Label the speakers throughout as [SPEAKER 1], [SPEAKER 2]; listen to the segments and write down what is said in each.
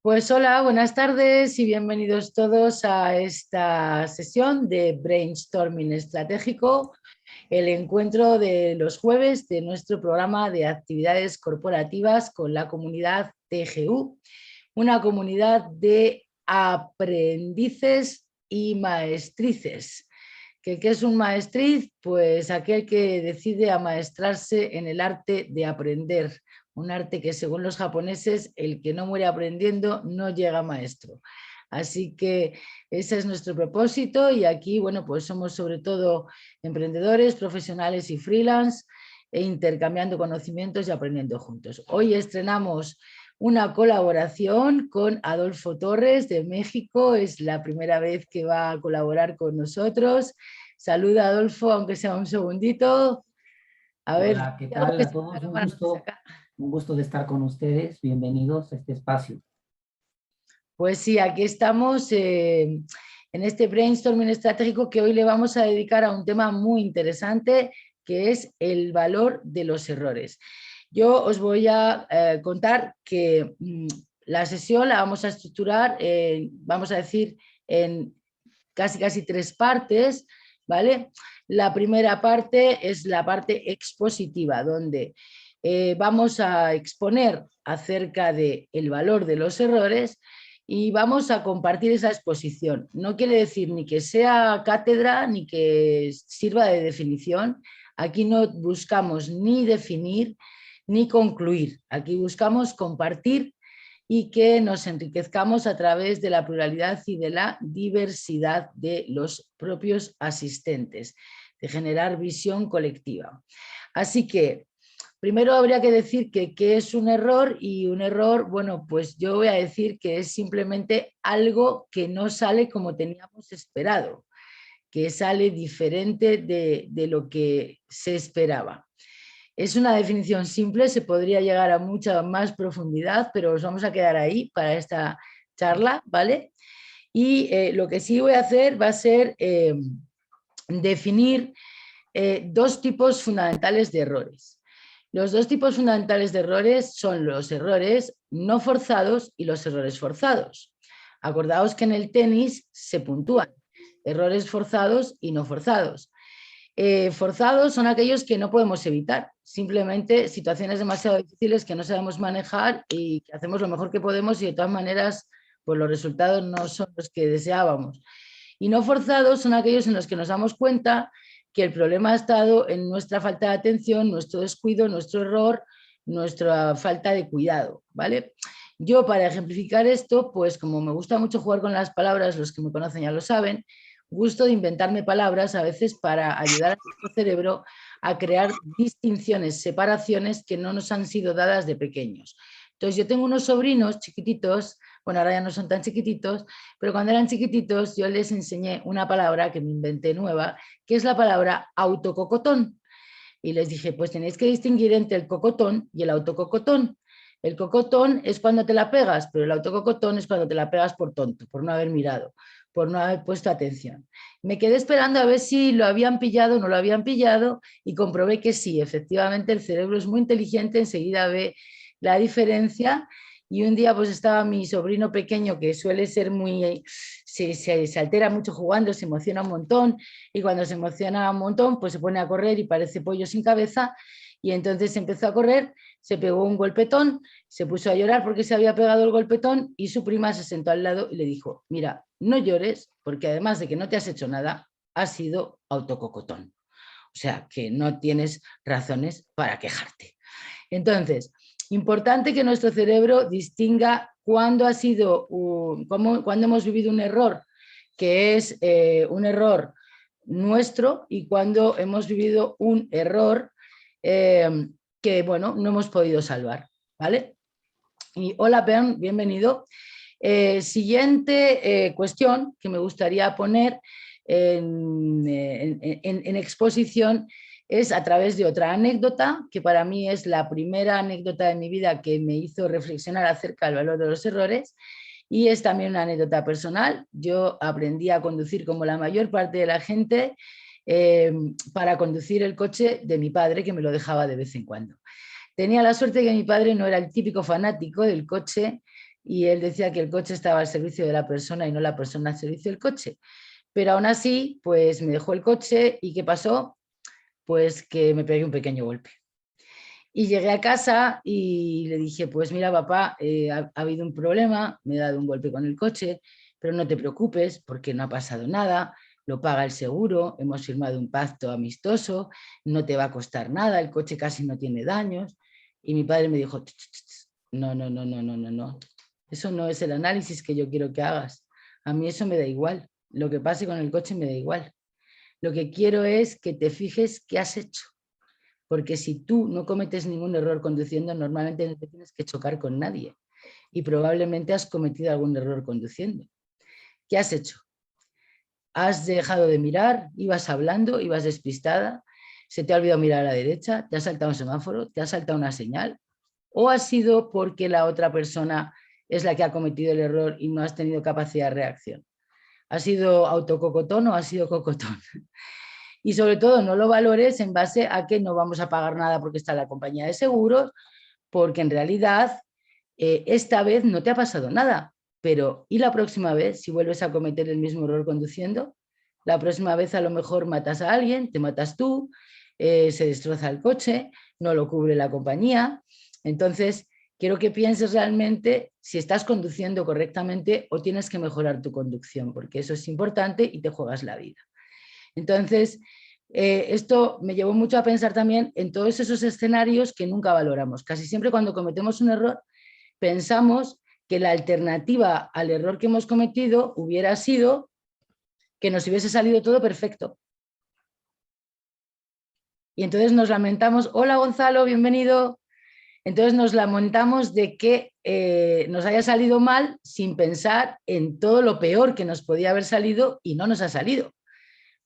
[SPEAKER 1] Pues hola, buenas tardes y bienvenidos todos a esta sesión de Brainstorming Estratégico, el encuentro de los jueves de nuestro programa de actividades corporativas con la comunidad TGU, una comunidad de aprendices y maestrices. ¿Qué es un maestriz? Pues aquel que decide amaestrarse en el arte de aprender, un arte que según los japoneses el que no muere aprendiendo no llega a maestro. Así que ese es nuestro propósito y aquí, bueno, pues somos sobre todo emprendedores, profesionales y freelance e intercambiando conocimientos y aprendiendo juntos. Hoy estrenamos una colaboración con Adolfo Torres de México, es la primera vez que va a colaborar con nosotros. Saluda Adolfo, aunque sea un segundito. A ver,
[SPEAKER 2] Hola, ¿qué
[SPEAKER 1] algo
[SPEAKER 2] tal
[SPEAKER 1] que
[SPEAKER 2] a
[SPEAKER 1] se ve la
[SPEAKER 2] todos?
[SPEAKER 1] cámara por si acá.
[SPEAKER 2] Un gusto de estar con ustedes. Bienvenidos a este espacio.
[SPEAKER 1] Pues sí, aquí estamos en este brainstorming estratégico que hoy le vamos a dedicar a un tema muy interesante, que es el valor de los errores. Yo os voy a contar que la sesión la vamos a estructurar, vamos a decir, en casi tres partes, ¿vale? La primera parte es la parte expositiva, donde vamos a exponer acerca del valor de los errores y vamos a compartir esa exposición. No quiere decir ni que sea cátedra ni que sirva de definición. Aquí no buscamos ni definir ni concluir. Aquí buscamos compartir y que nos enriquezcamos a través de la pluralidad y de la diversidad de los propios asistentes, de generar visión colectiva. Así que primero habría que decir que qué es un error y un error, bueno, pues yo voy a decir que es simplemente algo que no sale como teníamos esperado, que sale diferente de lo que se esperaba. Es una definición simple, se podría llegar a mucha más profundidad, pero os vamos a quedar ahí para esta charla, ¿vale? Y lo que sí voy a hacer va a ser definir dos tipos fundamentales de errores. Los dos tipos fundamentales de errores son los errores no forzados y los errores forzados. Acordaos que en el tenis se puntúan errores forzados y no forzados. Forzados son aquellos que no podemos evitar, simplemente situaciones demasiado difíciles que no sabemos manejar y que hacemos lo mejor que podemos y de todas maneras pues los resultados no son los que deseábamos. Y no forzados son aquellos en los que nos damos cuenta que el problema ha estado en nuestra falta de atención, nuestro descuido, nuestro error, nuestra falta de cuidado, ¿vale? Yo para ejemplificar esto, pues como me gusta mucho jugar con las palabras, los que me conocen ya lo saben, gusto de inventarme palabras a veces para ayudar a nuestro cerebro a crear distinciones, separaciones que no nos han sido dadas de pequeños. Entonces yo tengo unos sobrinos chiquititos, bueno, ahora ya no son tan chiquititos, pero cuando eran chiquititos yo les enseñé una palabra que me inventé nueva, que es la palabra autococotón. Y les dije, pues tenéis que distinguir entre el cocotón y el autococotón. El cocotón es cuando te la pegas, pero el autococotón es cuando te la pegas por tonto, por no haber mirado, por no haber puesto atención. Me quedé esperando a ver si lo habían pillado o no lo habían pillado y comprobé que sí, efectivamente el cerebro es muy inteligente, enseguida ve la diferencia. Y un día pues estaba mi sobrino pequeño que suele ser muy, se altera mucho jugando, se emociona un montón y cuando se emociona un montón pues se pone a correr y parece pollo sin cabeza y entonces empezó a correr, se pegó un golpetón, se puso a llorar porque se había pegado el golpetón y su prima se sentó al lado y le dijo, mira, no llores porque además de que no te has hecho nada, has sido autococotón. O sea, que no tienes razones para quejarte. Entonces, importante que nuestro cerebro distinga cuándo ha sido, cuándo hemos vivido un error, que es un error nuestro, y cuándo hemos vivido un error que, bueno, no hemos podido salvar, ¿vale? Y hola, Ben, bienvenido. Siguiente cuestión que me gustaría poner en exposición es a través de otra anécdota, que para mí es la primera anécdota de mi vida que me hizo reflexionar acerca del valor de los errores y es también una anécdota personal. Yo aprendí a conducir como la mayor parte de la gente para conducir el coche de mi padre, que me lo dejaba de vez en cuando. Tenía la suerte de que mi padre no era el típico fanático del coche y él decía que el coche estaba al servicio de la persona y no la persona al servicio del coche. Pero aún así, pues me dejó el coche y ¿qué pasó? Pues que me pegué un pequeño golpe. Y llegué a casa y le dije, pues mira papá, ha habido un problema, me he dado un golpe con el coche, pero no te preocupes porque no ha pasado nada, lo paga el seguro, hemos firmado un pacto amistoso, no te va a costar nada, el coche casi no tiene daños. Y mi padre me dijo, no, no, no, no, no, no, no, eso no es el análisis que yo quiero que hagas. A mí eso me da igual, lo que pase con el coche me da igual. Lo que quiero es que te fijes qué has hecho. Porque si tú no cometes ningún error conduciendo, normalmente no te tienes que chocar con nadie. Y probablemente has cometido algún error conduciendo. ¿Qué has hecho? ¿Has dejado de mirar? ¿Ibas hablando? ¿Ibas despistada? ¿Se te ha olvidado mirar a la derecha? ¿Te ha saltado un semáforo? ¿Te ha saltado una señal? ¿O ha sido porque la otra persona es la que ha cometido el error y no has tenido capacidad de reacción? ¿Ha sido autococotón o ha sido cocotón? Y sobre todo no lo valores en base a que no vamos a pagar nada porque está la compañía de seguros, porque en realidad esta vez no te ha pasado nada, pero ¿y la próxima vez si vuelves a cometer el mismo error conduciendo? La próxima vez a lo mejor matas a alguien, te matas tú, se destroza el coche, no lo cubre la compañía. Entonces, quiero que pienses realmente si estás conduciendo correctamente o tienes que mejorar tu conducción, porque eso es importante y te juegas la vida. Entonces, esto me llevó mucho a pensar también en todos esos escenarios que nunca valoramos. Casi siempre cuando cometemos un error pensamos que la alternativa al error que hemos cometido hubiera sido que nos hubiese salido todo perfecto. Y entonces nos lamentamos, hola Gonzalo, bienvenido. Entonces nos lamentamos de que nos haya salido mal sin pensar en todo lo peor que nos podía haber salido y no nos ha salido.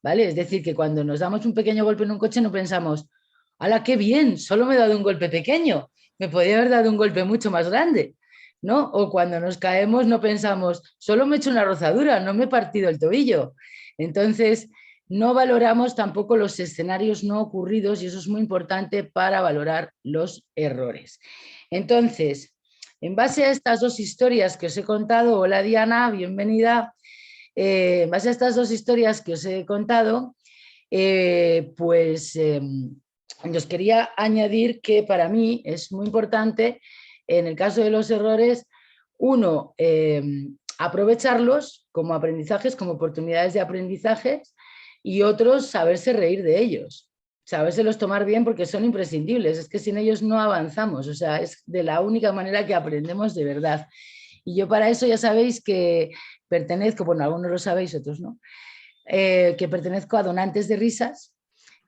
[SPEAKER 1] ¿Vale? Es decir, que cuando nos damos un pequeño golpe en un coche no pensamos, ¡hala, qué bien! Solo me he dado un golpe pequeño, me podría haber dado un golpe mucho más grande, ¿no? O cuando nos caemos no pensamos, solo me he hecho una rozadura, no me he partido el tobillo. Entonces, no valoramos tampoco los escenarios no ocurridos y eso es muy importante para valorar los errores. Entonces, en base a estas dos historias que os he contado, hola Diana, bienvenida. En base a estas dos historias que os he contado, os quería añadir que para mí es muy importante, en el caso de los errores, uno, aprovecharlos como aprendizajes, como oportunidades de aprendizaje, y otros, saberse reír de ellos, sabérselos tomar bien porque son imprescindibles, es que sin ellos no avanzamos, o sea, es de la única manera que aprendemos de verdad. Y yo para eso ya sabéis que pertenezco, bueno, algunos lo sabéis, otros no, que pertenezco a Donantes de Risas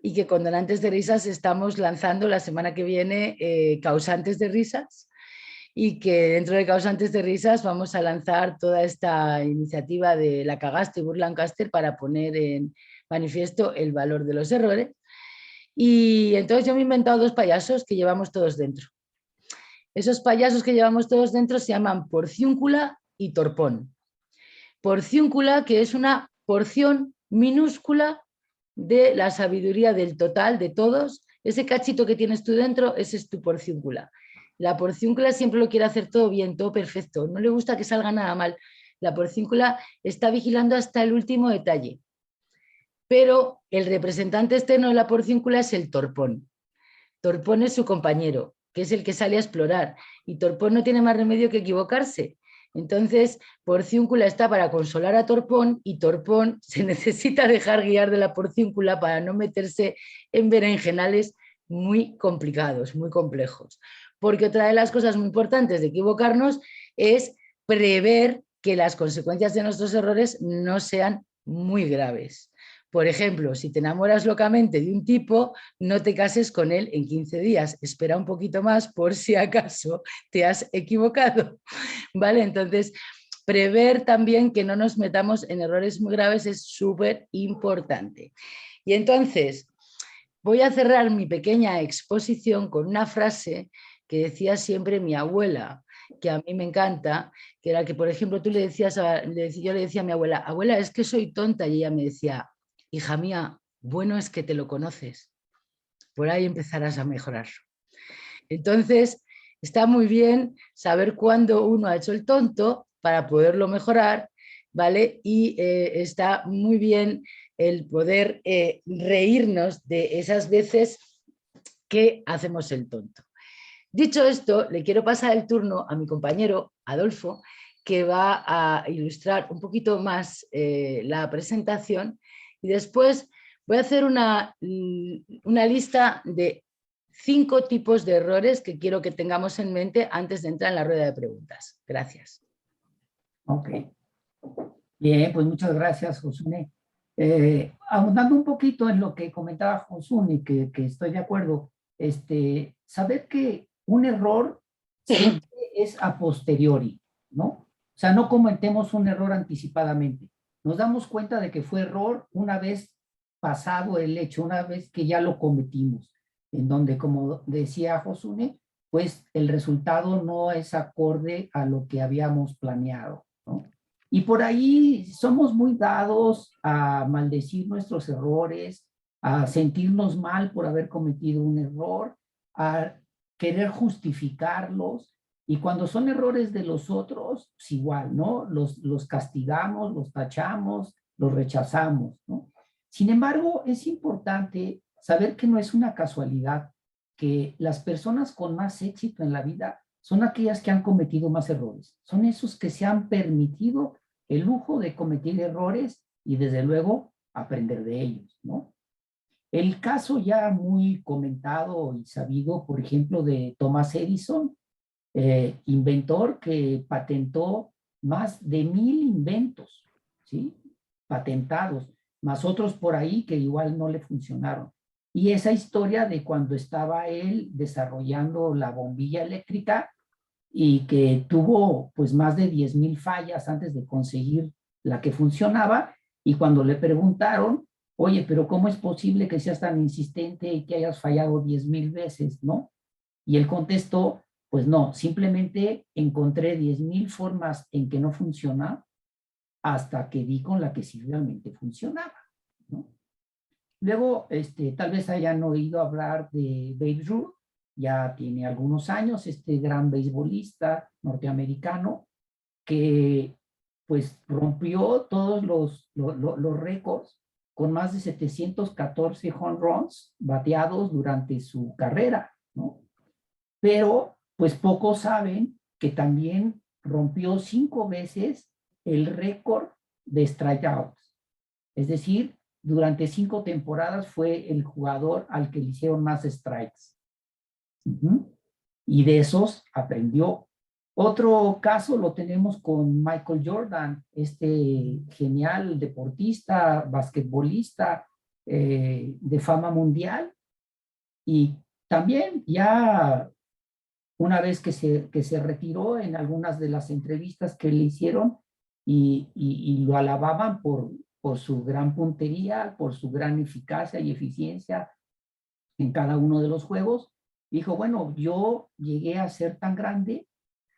[SPEAKER 1] y que con Donantes de Risas estamos lanzando la semana que viene Causantes de Risas y que dentro de Causantes de Risas vamos a lanzar toda esta iniciativa de La Cagaste y Burlancaster para poner en manifiesto el valor de los errores. Y entonces yo me he inventado dos payasos que llevamos todos dentro. Esos payasos que llevamos todos dentro se llaman Porciúncula y Torpón. Porciúncula, que es una porción minúscula de la sabiduría del total de todos. Ese cachito que tienes tú dentro, ese es tu porciúncula. La porciúncula siempre lo quiere hacer todo bien, todo perfecto. No le gusta que salga nada mal. La porciúncula está vigilando hasta el último detalle. Pero el representante externo de la porciúncula es el torpón. Torpón es su compañero, que es el que sale a explorar. Y Torpón no tiene más remedio que equivocarse. Entonces, Porciúncula está para consolar a Torpón y Torpón se necesita dejar guiar de la Porciúncula para no meterse en berenjenales muy complicados, muy complejos. Porque otra de las cosas muy importantes de equivocarnos es prever que las consecuencias de nuestros errores no sean muy graves. Por ejemplo, si te enamoras locamente de un tipo, no te cases con él en 15 días. Espera un poquito más por si acaso te has equivocado. ¿Vale? Entonces, prever también que no nos metamos en errores muy graves es súper importante. Y entonces, voy a cerrar mi pequeña exposición con una frase que decía siempre mi abuela, que a mí me encanta, que era que, por ejemplo, tú le decías, yo le decía a mi abuela, abuela, es que soy tonta, y ella me decía, hija mía, bueno es que te lo conoces, por ahí empezarás a mejorar. Entonces, está muy bien saber cuándo uno ha hecho el tonto para poderlo mejorar, ¿vale? Y está muy bien el poder reírnos de esas veces que hacemos el tonto. Dicho esto, le quiero pasar el turno a mi compañero Adolfo, que va a ilustrar un poquito más la presentación, y después voy a hacer una lista de 5 tipos de errores que quiero que tengamos en mente antes de entrar en la rueda de preguntas. Gracias.
[SPEAKER 2] Ok. Bien, pues muchas gracias, Josune. Ahondando un poquito en lo que comentaba Josune, que estoy de acuerdo, saber que un error siempre es a posteriori, ¿no? O sea, no cometemos un error anticipadamente. Nos damos cuenta de que fue error una vez pasado el hecho, una vez que ya lo cometimos, en donde, como decía Josune, pues el resultado no es acorde a lo que habíamos planeado, ¿no? Y por ahí somos muy dados a maldecir nuestros errores, a sentirnos mal por haber cometido un error, a querer justificarlos. Y cuando son errores de los otros, pues igual, ¿no? Los castigamos, los tachamos, los rechazamos, ¿no? Sin embargo, es importante saber que no es una casualidad que las personas con más éxito en la vida son aquellas que han cometido más errores. Son esos que se han permitido el lujo de cometer errores y desde luego aprender de ellos, ¿no? El caso ya muy comentado y sabido, por ejemplo, de Thomas Edison, inventor que patentó más de 1000 inventos, ¿sí? Patentados, más otros por ahí que igual no le funcionaron. Y esa historia de cuando estaba él desarrollando la bombilla eléctrica y que tuvo pues más de 10,000 fallas antes de conseguir la que funcionaba, y cuando le preguntaron, oye, pero ¿cómo es posible que seas tan insistente y que hayas fallado 10,000 veces, no? Y él contestó, pues no, simplemente encontré 10,000 formas en que no funciona hasta que di con la que sí realmente funcionaba, ¿no? Luego, tal vez hayan oído hablar de Babe Ruth, ya tiene algunos años, este gran beisbolista norteamericano que pues rompió todos los récords con más de 714 home runs bateados durante su carrera, ¿no? Pero pues pocos saben que también rompió 5 veces el récord de strikeouts. Es decir, durante 5 temporadas fue el jugador al que le hicieron más strikes. Y de esos aprendió. Otro caso lo tenemos con Michael Jordan, este genial deportista, basquetbolista de fama mundial. Y también ya una vez que se retiró, en algunas de las entrevistas que le hicieron y lo alababan por su gran puntería, por su gran eficacia y eficiencia en cada uno de los juegos, dijo, bueno, yo llegué a ser tan grande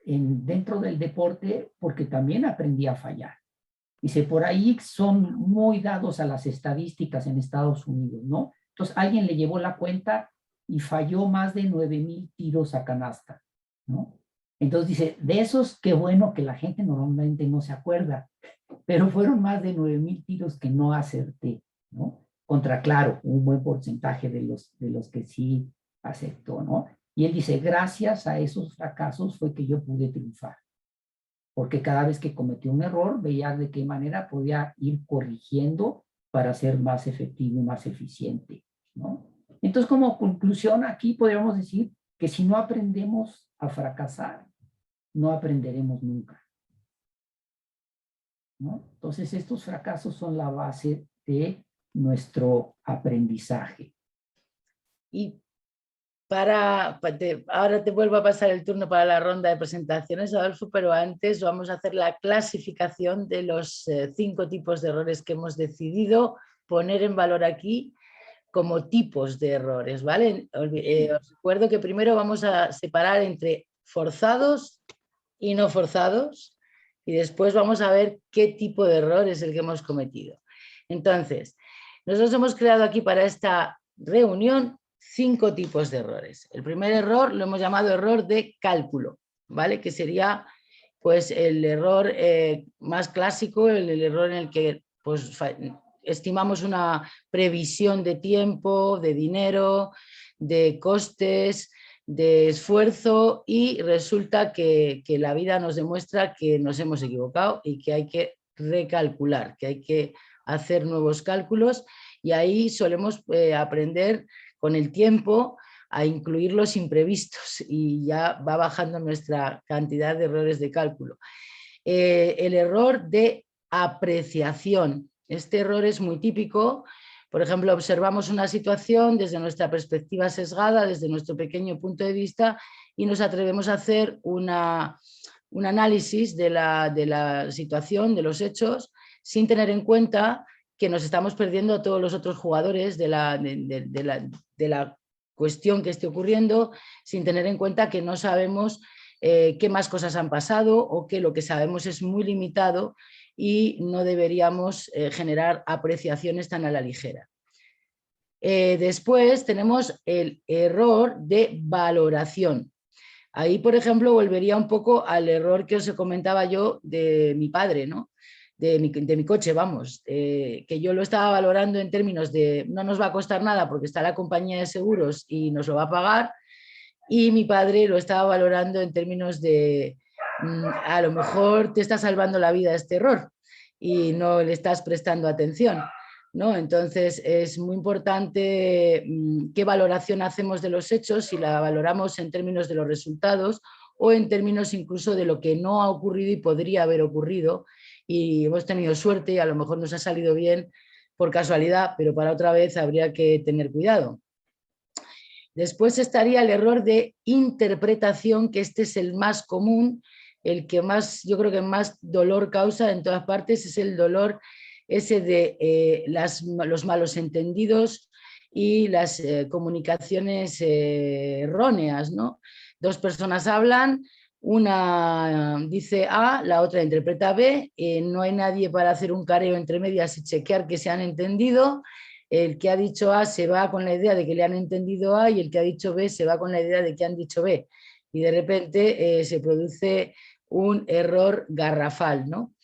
[SPEAKER 2] dentro del deporte porque también aprendí a fallar. Dice, por ahí son muy dados a las estadísticas en Estados Unidos, ¿no? Entonces alguien le llevó la cuenta y falló más de 9,000 tiros a canasta, ¿no? Entonces dice, de esos, qué bueno que la gente normalmente no se acuerda, pero fueron más de 9,000 tiros que no acerté, ¿no? Contra, claro, un buen porcentaje de los que sí aceptó, ¿no? Y él dice, gracias a esos fracasos fue que yo pude triunfar, porque cada vez que cometió un error, veía de qué manera podía ir corrigiendo para ser más efectivo y más eficiente, ¿no? Entonces, como conclusión, aquí podríamos decir que si no aprendemos a fracasar, no aprenderemos nunca, ¿no? Entonces, estos fracasos son la base de nuestro aprendizaje.
[SPEAKER 1] Y ahora te vuelvo a pasar el turno para la ronda de presentaciones, Adolfo, pero antes vamos a hacer la clasificación de los 5 tipos de errores que hemos decidido poner en valor aquí como tipos de errores, ¿vale? Os recuerdo que primero vamos a separar entre forzados y no forzados, y después vamos a ver qué tipo de error es el que hemos cometido. Entonces, nosotros hemos creado aquí para esta reunión 5 tipos de errores. El primer error lo hemos llamado error de cálculo, ¿vale? Que sería pues el error más clásico, el error en el que pues, estimamos una previsión de tiempo, de dinero, de costes, de esfuerzo, y resulta que la vida nos demuestra que nos hemos equivocado y que hay que recalcular, que hay que hacer nuevos cálculos, y ahí solemos aprender con el tiempo a incluir los imprevistos y ya va bajando nuestra cantidad de errores de cálculo. El error de apreciación. Este error es muy típico. Por ejemplo, observamos una situación desde nuestra perspectiva sesgada, desde nuestro pequeño punto de vista, y nos atrevemos a hacer un análisis de la situación, de los hechos, sin tener en cuenta que nos estamos perdiendo a todos los otros jugadores de la cuestión que esté ocurriendo, sin tener en cuenta que no sabemos qué más cosas han pasado, o que lo que sabemos es muy limitado y no deberíamos generar apreciaciones tan a la ligera. Después tenemos el error de valoración. Ahí, por ejemplo, volvería un poco al error que os comentaba yo de mi padre, ¿no? De mi coche, vamos, que yo lo estaba valorando en términos de no nos va a costar nada porque está la compañía de seguros y nos lo va a pagar, y mi padre lo estaba valorando en términos de a lo mejor te está salvando la vida este error y no le estás prestando atención, ¿no? Entonces es muy importante qué valoración hacemos de los hechos, si la valoramos en términos de los resultados o en términos incluso de lo que no ha ocurrido y podría haber ocurrido, y hemos tenido suerte y a lo mejor nos ha salido bien por casualidad, pero para otra vez habría que tener cuidado. Después estaría el error de interpretación, que este es el más común, el que más, yo creo que más dolor causa en todas partes, es el dolor ese de los malos entendidos y las comunicaciones erróneas, ¿no? Dos personas hablan, una dice A, la otra interpreta B, no hay nadie para hacer un careo entre medias y chequear que se han entendido. El que ha dicho A se va con la idea de que le han entendido A, y el que ha dicho B se va con la idea de que han dicho B. Y de repente se produce un error garrafal, ¿no?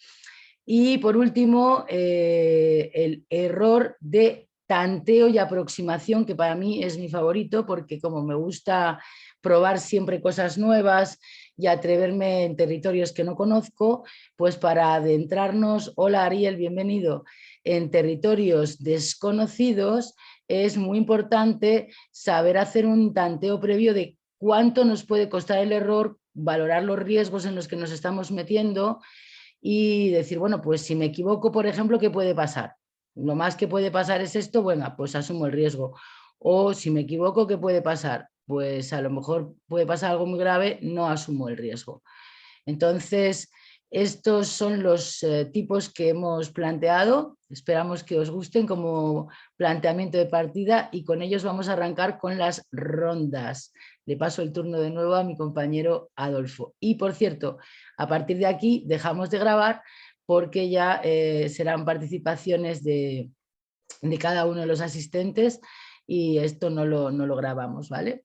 [SPEAKER 1] Y por último, el error de tanteo y aproximación, que para mí es mi favorito, porque como me gusta probar siempre cosas nuevas y atreverme en territorios que no conozco, pues para adentrarnos, hola Ariel, bienvenido, en territorios desconocidos, es muy importante saber hacer un tanteo previo de cuánto nos puede costar el error, valorar los riesgos en los que nos estamos metiendo y decir, bueno, pues si me equivoco, por ejemplo, ¿qué puede pasar? Lo más que puede pasar es esto, bueno, pues asumo el riesgo. O si me equivoco, ¿qué puede pasar? Pues a lo mejor puede pasar algo muy grave, no asumo el riesgo. Entonces, estos son los tipos que hemos planteado. Esperamos que os gusten como planteamiento de partida, y con ellos vamos a arrancar con las rondas. Le paso el turno de nuevo a mi compañero Adolfo. Y por cierto, a partir de aquí dejamos de grabar porque ya serán participaciones de cada uno de los asistentes, y esto no lo grabamos, ¿vale?